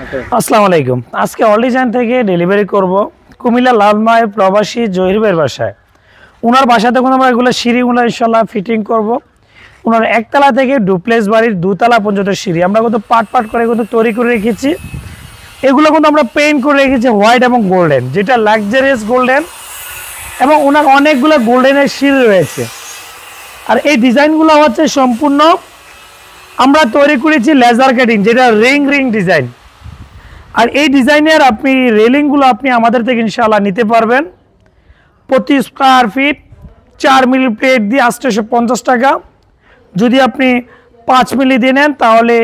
আসসালামু আলাইকুম। আজকে অল ডিজাইন থেকে ডেলিভারি করব কুমিল্লা লালমাই প্রবাসী জহির বাসায়। ওনার বাসাতে কোনো আমরা এগুলো সিঁড়িগুলো ইনশাল্লাহ ফিটিং করব। ওনার একতলা থেকে ডুপ্লেক্স বাড়ির দুতলা পর্যন্ত সিঁড়ি আমরা কিন্তু পাট করে কিন্তু তৈরি করে রেখেছি। এগুলো কিন্তু আমরা পেইন্ট করে রেখেছি হোয়াইট এবং গোল্ডেন, যেটা লাক্সারিয়াস গোল্ডেন, এবং ওনার অনেকগুলো গোল্ডেনের সিঁড়ি রয়েছে। আর এই ডিজাইনগুলো হচ্ছে সম্পূর্ণ আমরা তৈরি করেছি লেজার কাটিং, যেটা রিং ডিজাইন। আর এই ডিজাইনের আপনি রেলিংগুলো আপনি আমাদের থেকে ইনশাআল্লাহ নিতে পারবেন। প্রতি স্কোয়ার ফিট 4 মিলি প্লেট দিয়ে 850 টাকা। যদি আপনি 5 মিলি দিয়ে নেন তাহলে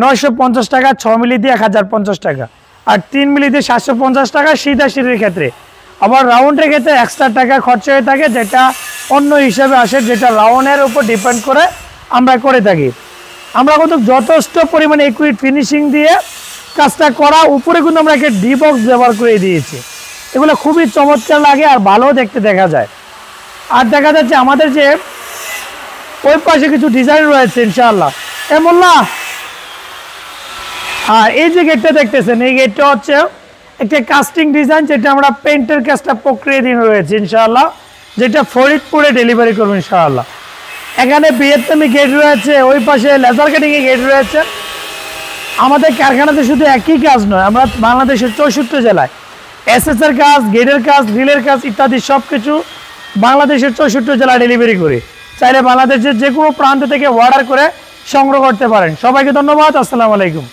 950 টাকা, 6 মিলি দিয়ে 1050 টাকা, আর 3 মিলি দিয়ে 750 টাকা সিধা সিঁড়ির ক্ষেত্রে। আবার রাউন্ডের ক্ষেত্রে এক্সট্রা টাকা খরচা হয়ে থাকে, যেটা অন্য হিসাবে আসে, যেটা রাউন্ডের উপর ডিপেন্ড করে আমরা করে থাকি। আমরা কিন্তু যথেষ্ট পরিমাণে একুইট ফিনিশিং দিয়ে কাজটা করা, উপরে কিন্তু আমরা একটা ডি বক্স ব্যবহার করে দিয়েছি। এগুলো খুবই চমৎকার লাগে আর ভালো দেখতে দেখা যায়। আর দেখা যাচ্ছে আমাদের যে ওই পাশে কিছু ডিজাইন রয়েছে ইনশাআল্লাহ এমন না। আর এই যে গেটটা দেখতেছেন, এই গেটটা হচ্ছে একটা কাস্টিং ডিজাইন, যেটা আমরা পেন্টের কাজটা প্রক্রিয়া দিন রয়েছে ইনশাআল্লাহ, যেটা ফরিদপুরে ডেলিভারি করবো ইনশাআল্লাহ। এখানে ভিয়েতনামি গেট রয়েছে, ওই পাশে লেজার কাটিংয়ে গেট রয়েছে। আমাদের কারখানাতে শুধু একই কাজ নয়, আমরা বাংলাদেশের 64 জেলায় এসএসের কাজ, গেটের কাজ, গ্রিলের কাজ ইত্যাদি সব কিছু বাংলাদেশের 64 জেলায় ডেলিভারি করি। চাইলে বাংলাদেশের যে কোনো প্রান্ত থেকে অর্ডার করে সংগ্রহ করতে পারেন। সবাইকে ধন্যবাদ। আসসালামু আলাইকুম।